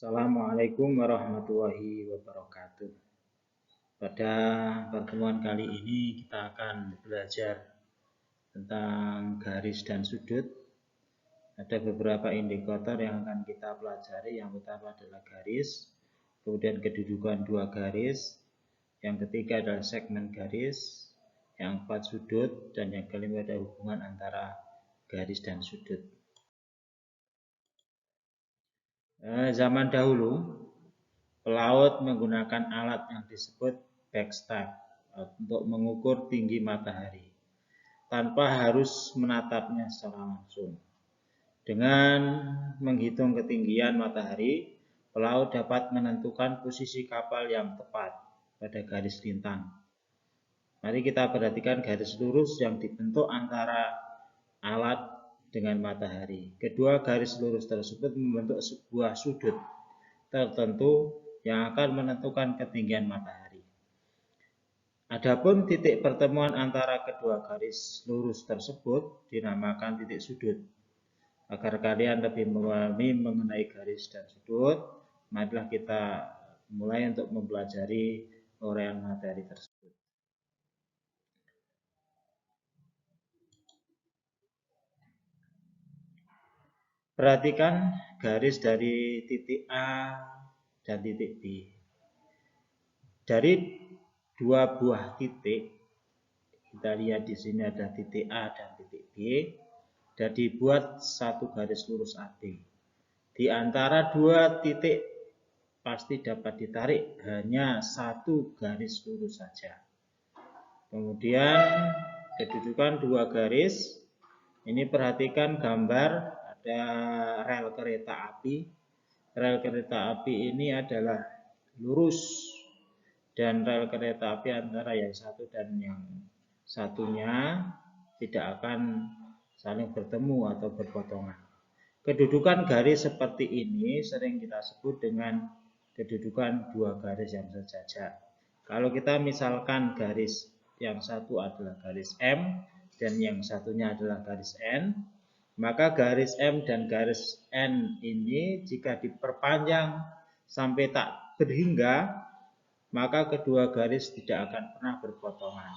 Assalamualaikum warahmatullahi wabarakatuh. Pada pertemuan kali ini kita akan belajar tentang garis dan sudut. Ada beberapa indikator yang akan kita pelajari. Yang pertama adalah garis, kemudian kedudukan dua garis, yang ketiga adalah segmen garis, yang keempat sudut, dan yang kelima adalah hubungan antara garis dan sudut. Zaman dahulu, pelaut menggunakan alat yang disebut backstaff untuk mengukur tinggi matahari tanpa harus menatapnya secara langsung. Dengan menghitung ketinggian matahari, pelaut dapat menentukan posisi kapal yang tepat pada garis lintang. Mari kita perhatikan garis lurus yang dibentuk antara alat dengan matahari. Kedua garis lurus tersebut membentuk sebuah sudut tertentu yang akan menentukan ketinggian matahari. Adapun titik pertemuan antara kedua garis lurus tersebut dinamakan titik sudut. Agar kalian lebih memahami mengenai garis dan sudut, marilah kita mulai untuk mempelajari uraian materi tersebut. Perhatikan garis dari titik A dan titik B. Dari dua buah titik, kita lihat di sini ada titik A dan titik B, dan dibuat satu garis lurus AB. Di antara dua titik pasti dapat ditarik hanya satu garis lurus saja. Kemudian kedudukan dua garis, ini perhatikan gambar ada rel kereta api. Rel kereta api ini adalah lurus, dan rel kereta api antara yang satu dan yang satunya tidak akan saling bertemu atau berpotongan. Kedudukan garis seperti ini sering kita sebut dengan kedudukan dua garis yang sejajar. Kalau kita misalkan garis yang satu adalah garis M dan yang satunya adalah garis N, maka garis M dan garis N ini jika diperpanjang sampai tak berhingga, maka kedua garis tidak akan pernah berpotongan.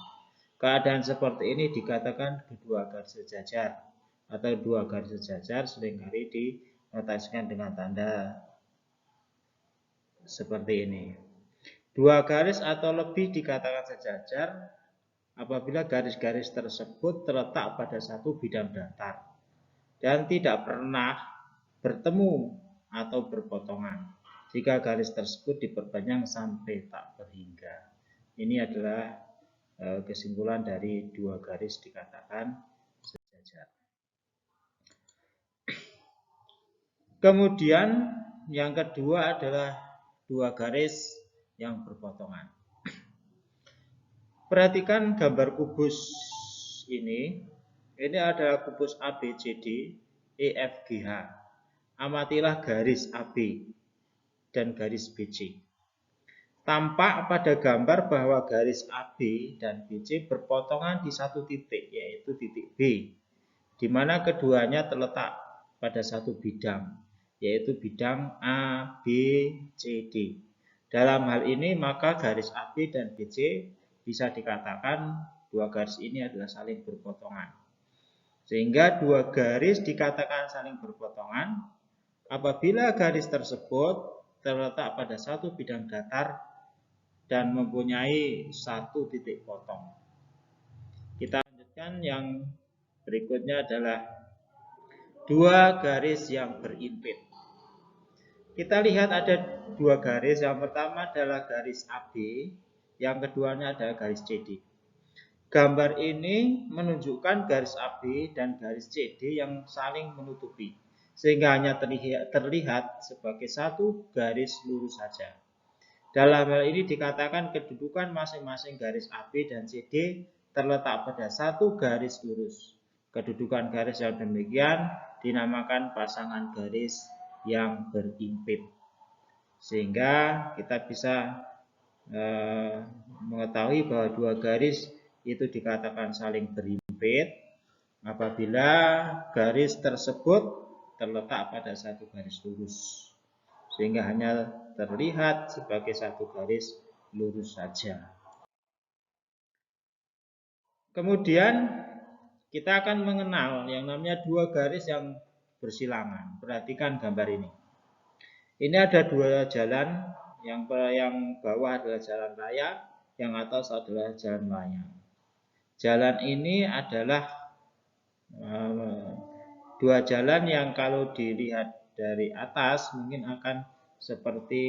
Keadaan seperti ini dikatakan kedua garis sejajar, atau dua garis sejajar seringkali dinotasikan dengan tanda seperti ini. Dua garis atau lebih dikatakan sejajar apabila garis-garis tersebut terletak pada satu bidang datar dan tidak pernah bertemu atau berpotongan. Jika garis tersebut diperpanjang sampai tak berhingga. Ini adalah kesimpulan dari dua garis dikatakan sejajar. Kemudian yang kedua adalah dua garis yang berpotongan. Perhatikan gambar kubus ini. Ini adalah kubus ABCD, EFGH. Amatilah garis AB dan garis BC. Tampak pada gambar bahwa garis AB dan BC berpotongan di satu titik, yaitu titik B, di mana keduanya terletak pada satu bidang, yaitu bidang A, B, C, D. Dalam hal ini maka garis AB dan BC bisa dikatakan dua garis ini adalah saling berpotongan. Sehingga dua garis dikatakan saling berpotongan apabila garis tersebut terletak pada satu bidang datar dan mempunyai satu titik potong. Kita lanjutkan, yang berikutnya adalah dua garis yang berimpit. Kita lihat ada dua garis, yang pertama adalah garis AB, yang keduanya adalah garis CD. Gambar ini menunjukkan garis AB dan garis CD yang saling menutupi, sehingga hanya terlihat sebagai satu garis lurus saja. Dalam hal ini dikatakan kedudukan masing-masing garis AB dan CD terletak pada satu garis lurus. Kedudukan garis yang demikian dinamakan pasangan garis yang berimpit. Sehingga kita bisa mengetahui bahwa dua garis itu dikatakan saling berimpit apabila garis tersebut terletak pada satu garis lurus. sehingga hanya terlihat sebagai satu garis lurus saja. Kemudian kita akan mengenal yang namanya dua garis yang bersilangan. Perhatikan gambar ini. Ini ada dua jalan, yang bawah adalah jalan raya, yang atas adalah jalan layang. Jalan ini adalah dua jalan yang kalau dilihat dari atas mungkin akan seperti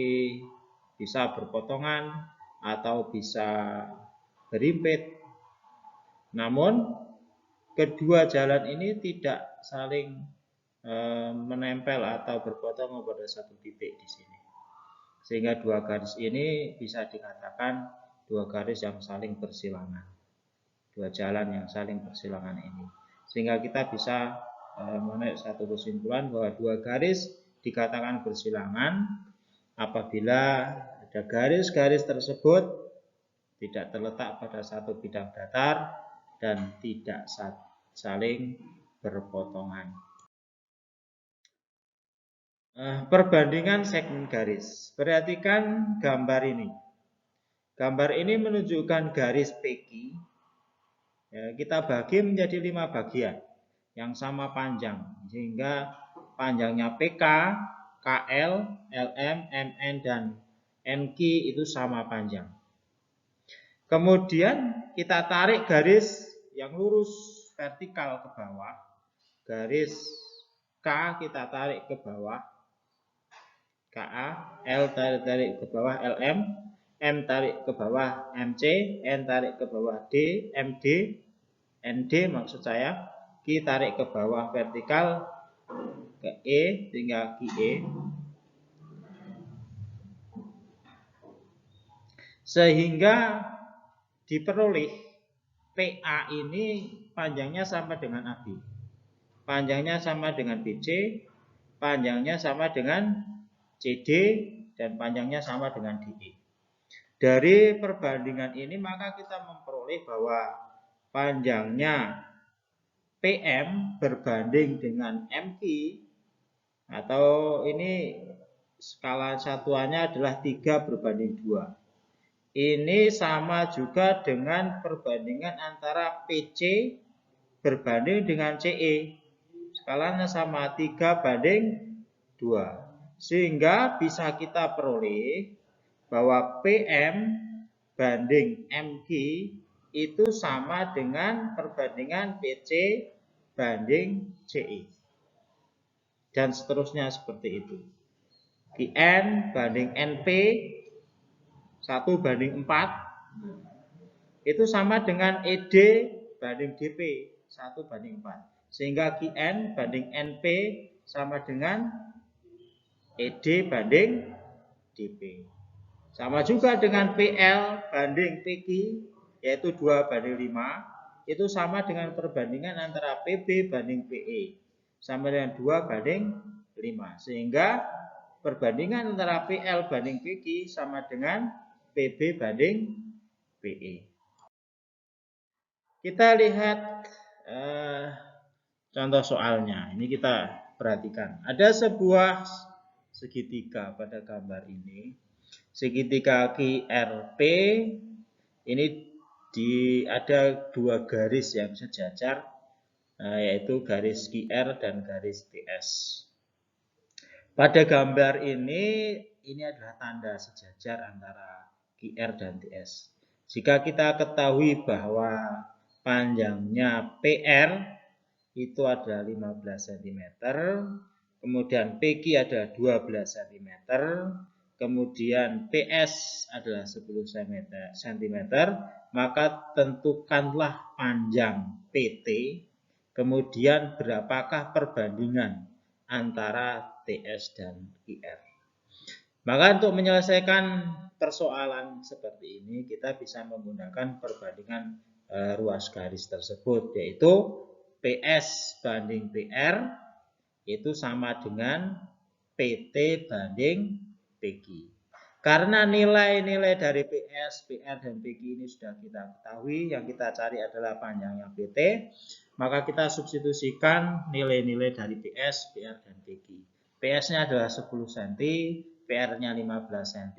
bisa berpotongan atau bisa berimpit. Namun kedua jalan ini tidak saling menempel atau berpotong pada satu titik di sini. Sehingga dua garis ini bisa dikatakan dua garis yang saling bersilangan. Dua jalan yang saling bersilangan ini. Sehingga kita bisa menarik satu kesimpulan bahwa dua garis dikatakan bersilangan apabila ada garis-garis tersebut tidak terletak pada satu bidang datar dan tidak saling berpotongan. Perbandingan segmen garis. Perhatikan gambar ini. Gambar ini menunjukkan garis PQ. Ya, kita bagi menjadi 5 bagian yang sama panjang, sehingga panjangnya PK, KL, LM, MN, dan NQ itu sama panjang. Kemudian kita tarik garis yang lurus vertikal ke bawah. Garis K kita tarik ke bawah, KA, L tarik ke bawah, LM, M tarik ke bawah, MC, N tarik ke bawah, D, MD, ND maksud saya, Q tarik ke bawah vertikal ke E sehingga QE. Sehingga diperoleh PA ini panjangnya sama dengan AB. Panjangnya sama dengan BC, panjangnya sama dengan CD, dan panjangnya sama dengan DE. Dari perbandingan ini maka kita memperoleh bahwa panjangnya PM berbanding dengan MQ, atau ini skala satuannya adalah 3 berbanding 2. Ini sama juga dengan perbandingan antara PC berbanding dengan CE. Skalanya sama 3 banding 2. Sehingga bisa kita peroleh bahwa PM banding MQ itu sama dengan perbandingan PC banding CE. Dan seterusnya seperti itu. QN banding NP 1 banding 4 itu sama dengan ED banding DP 1 banding 4. Sehingga QN banding NP sama dengan ED banding DP. Sama juga dengan PL banding PQ yaitu 2 banding 5. Itu sama dengan perbandingan antara PB banding PE. Sama dengan 2 banding 5. Sehingga perbandingan antara PL banding PQ sama dengan PB banding PE. Kita lihat contoh soalnya. Ini kita perhatikan. Ada sebuah segitiga pada gambar ini. Segitiga QRP ini ada dua garis yang sejajar, yaitu garis QR dan garis TS. Pada gambar ini adalah tanda sejajar antara QR dan TS. Jika kita ketahui bahwa panjangnya PR itu adalah 15 cm, kemudian PQ adalah 12 cm, kemudian PS adalah 10 cm, maka tentukanlah panjang PT, kemudian berapakah perbandingan antara TS dan QR. Maka untuk menyelesaikan persoalan seperti ini kita bisa menggunakan perbandingan ruas garis tersebut, yaitu PS banding PR itu sama dengan PT banding PQ. Karena nilai-nilai dari PS, PR, dan PQ ini sudah kita ketahui, yang kita cari adalah panjangnya PT, maka kita substitusikan nilai-nilai dari PS, PR, dan PQ. PS-nya adalah 10 cm, PR-nya 15 cm,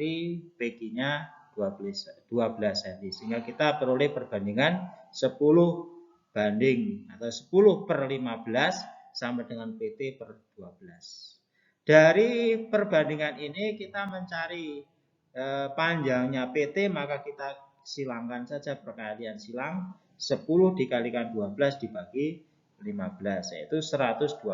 PQ-nya 12 cm. Sehingga kita peroleh perbandingan 10 banding atau 10/15 sama dengan PT per 12. Dari perbandingan ini kita mencari panjangnya PT, maka kita silangkan saja perkalian silang 10 dikalikan 12 dibagi 15, yaitu 120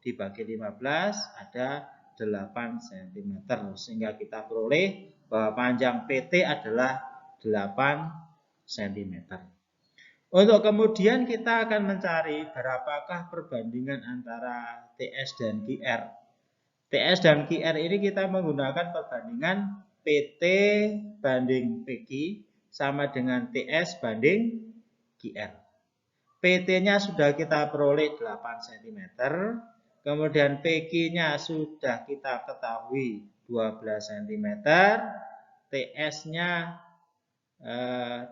dibagi 15 ada 8 cm. Sehingga kita peroleh bahwa panjang PT adalah 8 cm. Untuk kemudian kita akan mencari berapakah perbandingan antara TS dan QR. TS dan QR ini kita menggunakan perbandingan PT banding PQ sama dengan TS banding QR. PT-nya sudah kita peroleh 8 cm. Kemudian PQ-nya sudah kita ketahui 12 cm. TS-/nya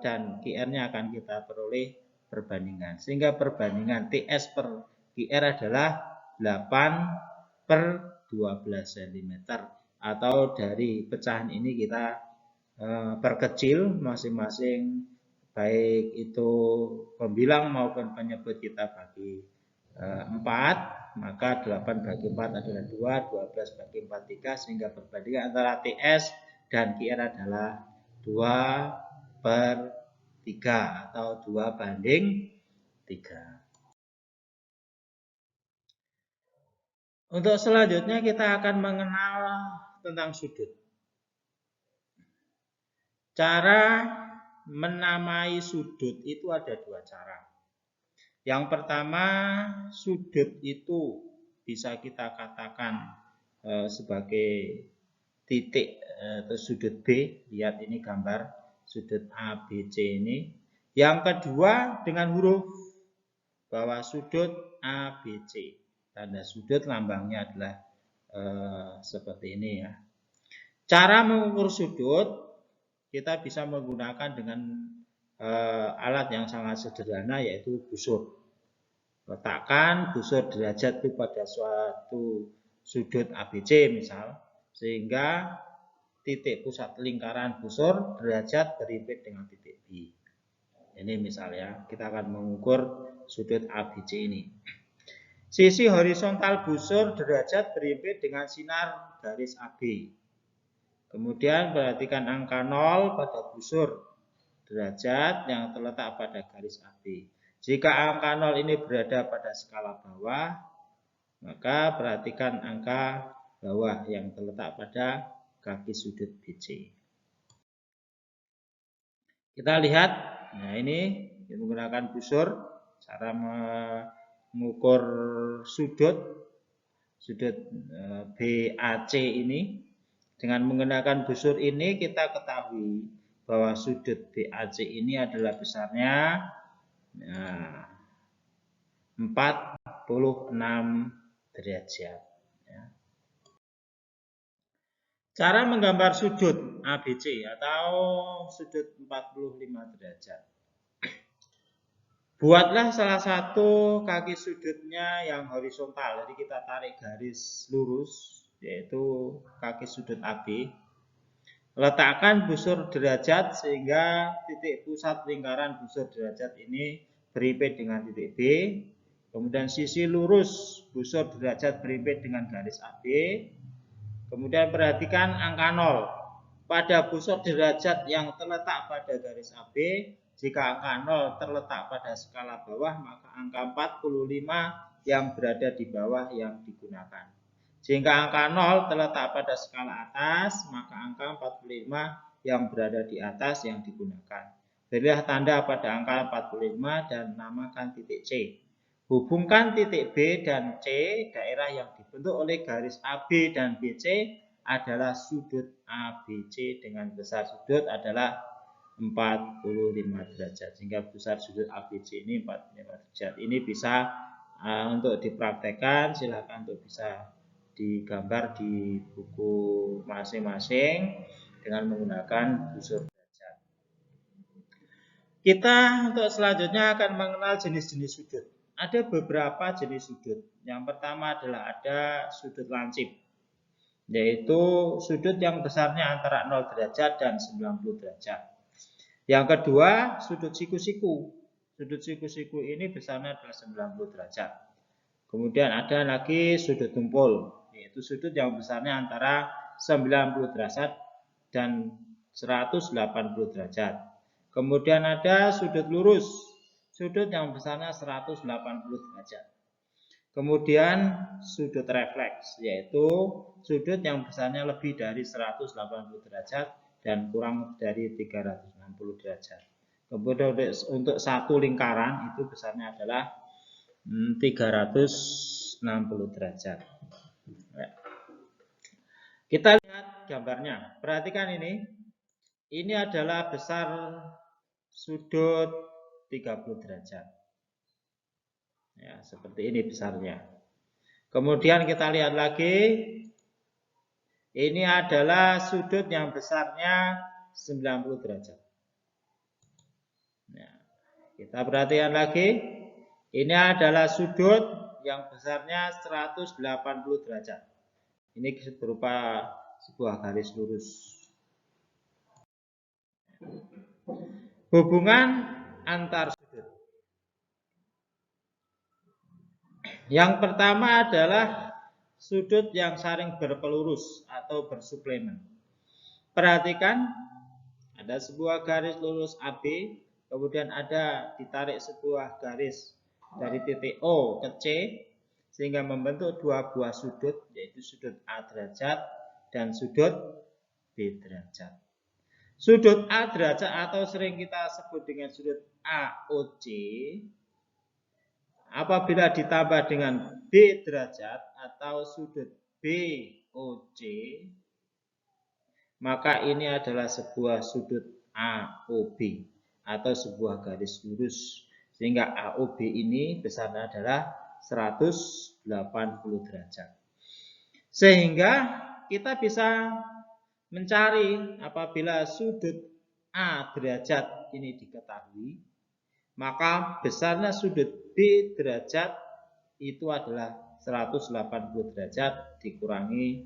dan QR-nya akan kita peroleh perbandingan. Sehingga perbandingan TS per QR adalah 8/12 cm. Atau dari pecahan ini kita perkecil masing-masing, baik itu pembilang maupun penyebut kita bagi 4, maka 8 bagi 4 adalah 2, 12 bagi 4 3, sehingga perbandingan antara TS dan QR adalah 2/3 atau 2/3. Untuk selanjutnya kita akan mengenal tentang sudut. Cara menamai sudut itu ada 2 cara. Yang pertama, sudut itu bisa kita katakan sebagai titik atau sudut B. Lihat ini gambar sudut ABC ini. Yang kedua dengan huruf bahwa sudut ABC. Tanda sudut lambangnya adalah seperti ini ya. Cara mengukur sudut kita bisa menggunakan dengan alat yang sangat sederhana, yaitu busur. Letakkan busur derajat itu pada suatu sudut ABC misal, sehingga titik pusat lingkaran busur derajat berimpit dengan titik B. Ini misalnya kita akan mengukur sudut ABC ini. Sisi horizontal busur derajat berimpit dengan sinar garis AB. Kemudian perhatikan angka 0 pada busur derajat yang terletak pada garis AB. Jika angka 0 ini berada pada skala bawah, maka perhatikan angka bawah yang terletak pada kaki sudut BC. Kita lihat, nah ini menggunakan busur, cara mengukur sudut BAC ini. Dengan menggunakan busur ini kita ketahui bahwa sudut BAC ini adalah besarnya 46 derajat. Cara menggambar sudut ABC atau sudut 45 derajat. Buatlah salah satu kaki sudutnya yang horizontal. Jadi kita tarik garis lurus, yaitu kaki sudut AB. Letakkan busur derajat sehingga titik pusat lingkaran busur derajat ini berimpit dengan titik B. Kemudian sisi lurus busur derajat berimpit dengan garis AB. Kemudian perhatikan angka 0. Pada busur derajat yang terletak pada garis AB, jika angka 0 terletak pada skala bawah, maka angka 45 yang berada di bawah yang digunakan. Jika angka 0 terletak pada skala atas, maka angka 45 yang berada di atas yang digunakan. Berilah tanda pada angka 45 dan namakan titik C. Hubungkan titik B dan C, daerah yang dibentuk oleh garis AB dan BC adalah sudut ABC dengan besar sudut adalah 45 derajat. Sehingga besar sudut ABC ini 45 derajat. Ini bisa untuk dipraktekkan, silakan untuk bisa digambar di buku masing-masing dengan menggunakan busur derajat. Kita untuk selanjutnya akan mengenal jenis-jenis sudut. Ada beberapa jenis sudut. Yang pertama adalah ada sudut lancip. yaitu sudut yang besarnya antara 0 derajat dan 90 derajat. Yang kedua, sudut siku-siku. Sudut siku-siku ini besarnya adalah 90 derajat. Kemudian ada lagi sudut tumpul, yaitu sudut yang besarnya antara 90 derajat dan 180 derajat. Kemudian ada sudut lurus, sudut yang besarnya 180 derajat. Kemudian sudut refleks, yaitu sudut yang besarnya lebih dari 180 derajat dan kurang dari 360 derajat. Kemudian untuk satu lingkaran itu besarnya adalah 360 derajat. Kita lihat gambarnya. Perhatikan ini. Ini adalah besar sudut 30 derajat. Ya, seperti ini besarnya. Kemudian kita lihat lagi. Ini adalah sudut yang besarnya 90 derajat. Nah, kita perhatikan lagi. Ini adalah sudut yang besarnya 180 derajat. Ini berupa sebuah garis lurus. Hubungan antar sudut. Yang pertama adalah sudut yang saling berpelurus atau bersuplemen. Perhatikan, ada sebuah garis lurus AB, kemudian ada ditarik sebuah garis dari titik O ke C, sehingga membentuk dua buah sudut, yaitu sudut A derajat dan sudut B derajat. Sudut A derajat atau sering kita sebut dengan sudut AOC, apabila ditambah dengan B derajat atau sudut BOC, maka ini adalah sebuah sudut AOB atau sebuah garis lurus. Sehingga AOB ini besarnya adalah 180 derajat. Sehingga kita bisa mencari apabila sudut A derajat ini diketahui, maka besarnya sudut B derajat itu adalah 180 derajat dikurangi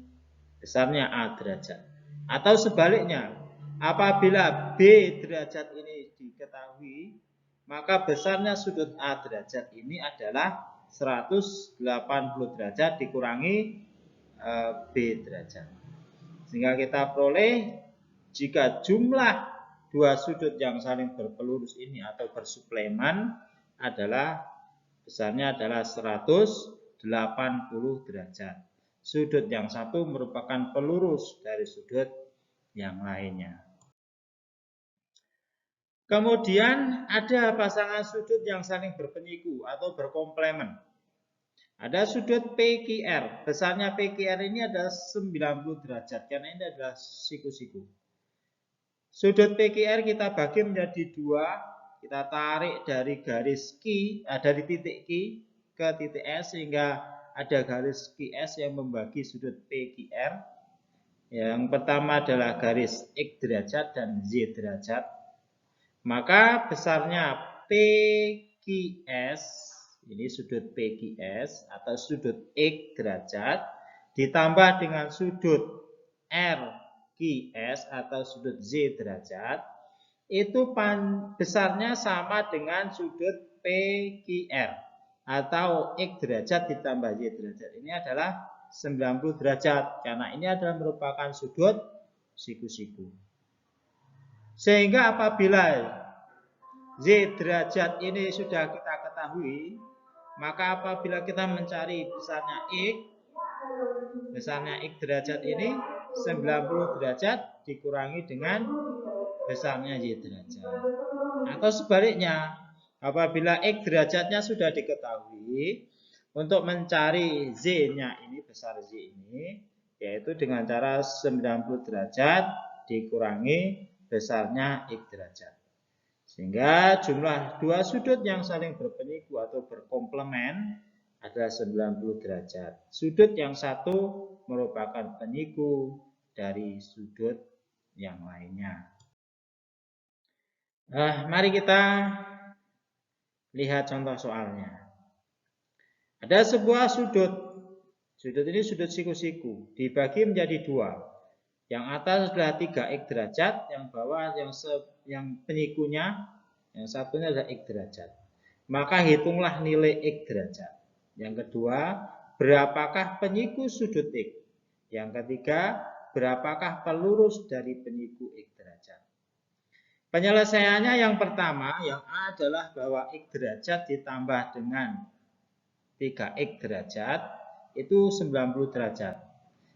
besarnya A derajat. Atau sebaliknya, apabila B derajat ini diketahui, maka besarnya sudut A derajat ini adalah 180 derajat dikurangi B derajat. Sehingga kita peroleh jika jumlah dua sudut yang saling berpelurus ini atau bersupleman adalah besarnya adalah 180 derajat. Sudut yang satu merupakan pelurus dari sudut yang lainnya. Kemudian ada pasangan sudut yang saling berpenyiku atau berkomplemen. Ada sudut PQR. Besarnya PQR ini adalah 90 derajat karena ini adalah siku-siku. Sudut PQR kita bagi menjadi dua. Kita tarik dari garis Q, dari titik Q ke titik S sehingga ada garis QS yang membagi sudut PQR. Yang pertama adalah garis X derajat dan Z derajat. Maka besarnya PQS, ini sudut PQS atau sudut X derajat, ditambah dengan sudut RQS atau sudut Z derajat, itu besarnya sama dengan sudut PQR atau X derajat ditambah Y derajat. Ini adalah 90 derajat karena ini adalah merupakan sudut siku-siku. Sehingga apabila Z derajat ini sudah kita ketahui, maka apabila kita mencari besarnya X derajat ini 90 derajat dikurangi dengan besarnya Y derajat. Atau sebaliknya, apabila X derajatnya sudah diketahui, untuk mencari Z-nya ini, besar Z ini, yaitu dengan cara 90 derajat dikurangi besarnya X derajat. Sehingga jumlah dua sudut yang saling berpenyiku atau berkomplemen adalah 90 derajat. Sudut yang satu merupakan penyiku dari sudut yang lainnya. Mari kita lihat contoh soalnya. Ada sebuah sudut Sudut ini sudut siku-siku, dibagi menjadi dua. Yang atas adalah 3x derajat, yang bawah yang penyikunya, yang satunya adalah x derajat. Maka hitunglah nilai x derajat. Yang kedua, berapakah penyiku sudut x? Yang ketiga, berapakah pelurus dari penyiku x derajat? Penyelesaiannya yang pertama, yang A adalah bahwa x derajat ditambah dengan 3x derajat itu 90 derajat.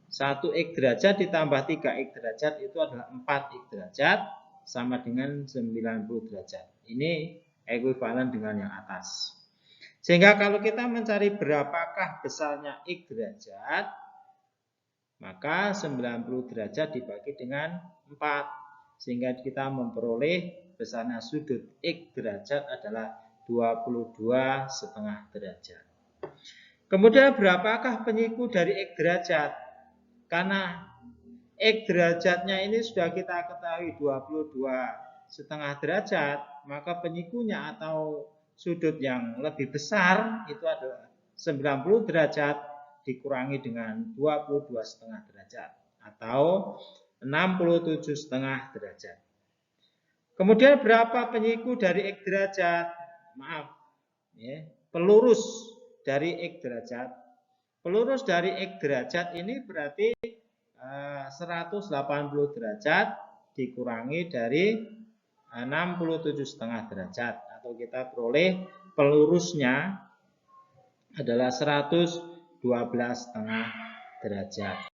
1x derajat ditambah 3x derajat itu adalah 4x derajat sama dengan 90 derajat. Ini ekuivalen dengan yang atas. Sehingga kalau kita mencari berapakah besarnya x derajat, maka 90 derajat dibagi dengan 4. Sehingga kita memperoleh besarnya sudut x derajat adalah 22,5 derajat. Kemudian berapakah penyiku dari x derajat? Karena x derajatnya ini sudah kita ketahui 22,5 derajat, maka penyikunya atau sudut yang lebih besar itu adalah 90 derajat dikurangi dengan 22,5 derajat atau 67,5 derajat. Kemudian berapa penyiku dari x derajat? Maaf, ya, pelurus dari x derajat. Pelurus dari x derajat ini berarti 180 derajat dikurangi dari 67,5 derajat, atau kita peroleh pelurusnya adalah 112,5 derajat.